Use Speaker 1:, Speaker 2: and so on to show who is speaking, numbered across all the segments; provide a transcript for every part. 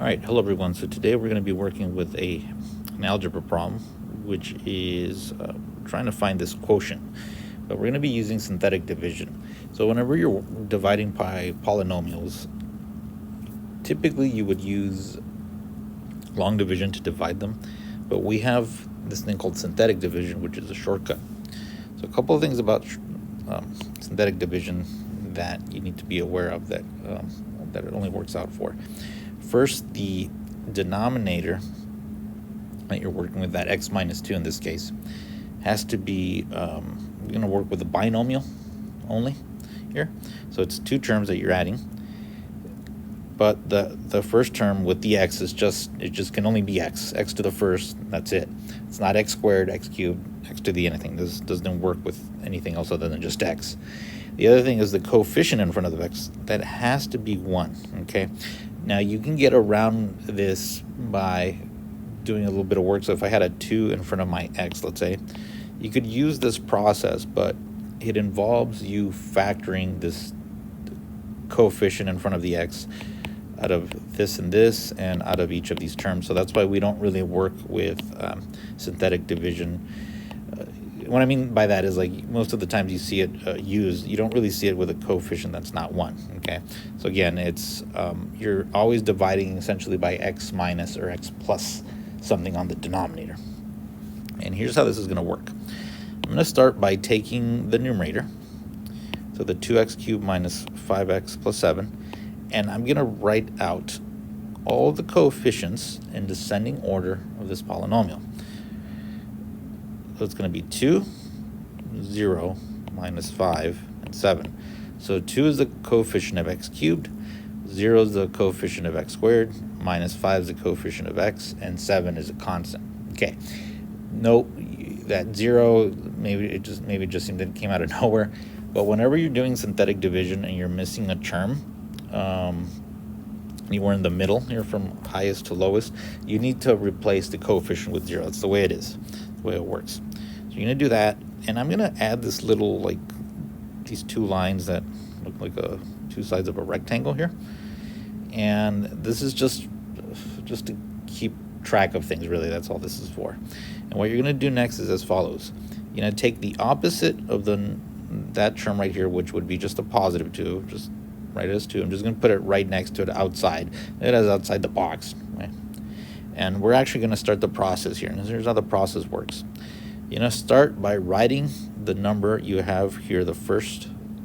Speaker 1: Alright, hello everyone. So today we're going to be working with an algebra problem, which is trying to find this quotient. But we're going to be using synthetic division. So whenever you're dividing by polynomials, typically you would use long division to divide them. But we have this thing called synthetic division, which is a shortcut. So a couple of things about synthetic division that you need to be aware of that it only works out for. First, the denominator that you're working with, that x minus 2 in this case, has to be, we're going to work with a binomial only here. So it's two terms that you're adding. But the first term with the x is it just can only be x to the first, that's it. It's not x squared, x cubed, x to the anything. This doesn't work with anything else other than just x. The other thing is the coefficient in front of the x, that has to be 1, okay? Now you can get around this by doing a little bit of work. So if I had a 2 in front of my x, let's say, you could use this process, but it involves you factoring this coefficient in front of the x out of this and this and out of each of these terms. So that's why we don't really work with synthetic division. What I mean by that is, like, most of the times you see it used, you don't really see it with a coefficient that's not 1, okay? So again, it's you're always dividing essentially by x minus or x plus something on the denominator. And here's how this is going to work. I'm going to start by taking the numerator, so the 2x cubed minus 5x plus 7, and I'm going to write out all the coefficients in descending order of this polynomial. So it's going to be 2, 0, minus 5, and 7. So 2 is the coefficient of x cubed, 0 is the coefficient of x squared, minus 5 is the coefficient of x, and 7 is a constant. Okay, note that 0, maybe it just seemed that it came out of nowhere, but whenever you're doing synthetic division and you're missing a term, you were in the middle here from highest to lowest, you need to replace the coefficient with 0. That's the way it is, the way it works. So you're going to do that, and I'm going to add this little, like, these two lines that look like two sides of a rectangle here. And this is just to keep track of things, really. That's all this is for. And what you're going to do next is as follows. You're going to take the opposite of that term right here, which would be just a positive 2, just write it as 2. I'm just going to put it right next to it outside. It is outside the box, right? And we're actually going to start the process here. And here's how the process works. You're going to start by writing the number you have here, the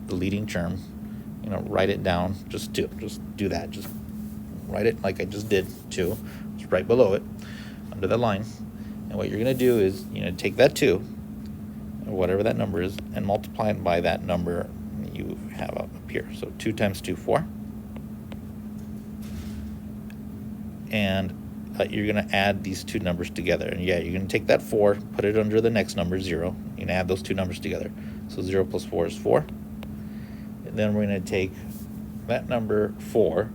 Speaker 1: leading term. You know, write it down, just 2. Just do that. Just write it like I just did, 2. Just right below it, under the line. And what you're going to do is, take that 2, or whatever that number is, and multiply it by that number you have up here. So 2 times 2, 4. And you're going to add these two numbers together. And yeah, you're going to take that 4, put it under the next number, 0. You're going to add those two numbers together. So 0 plus 4 is 4. And then we're going to take that number 4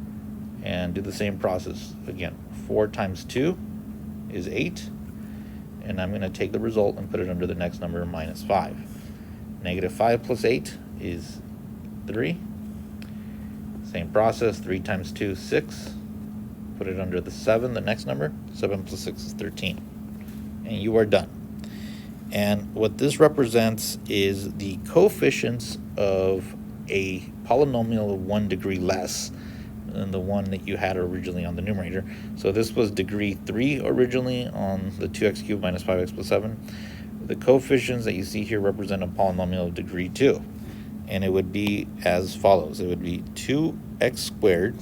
Speaker 1: and do the same process again. 4 times 2 is 8. And I'm going to take the result and put it under the next number, minus 5. Negative 5 plus 8 is 3. Same process, 3 times 2 is 6. Put it under the 7, the next number. 7 plus 6 is 13. And you are done. And what this represents is the coefficients of a polynomial of 1 degree less than the one that you had originally on the numerator. So this was degree 3 originally on the 2x cubed minus 5x plus 7. The coefficients that you see here represent a polynomial of degree 2. And it would be as follows. It would be 2x squared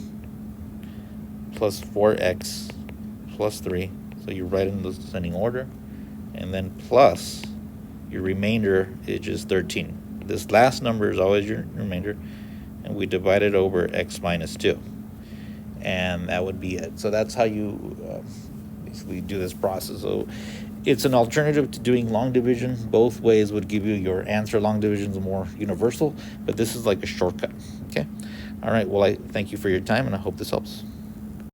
Speaker 1: plus 4x plus 3. So you write in the descending order. And then plus your remainder is just 13. This last number is always your remainder. And we divide it over x minus 2. And that would be it. So that's how you basically do this process. So it's an alternative to doing long division. Both ways would give you your answer. Long division is more universal, but this is like a shortcut. Okay. All right. Well, I thank you for your time, and I hope this helps.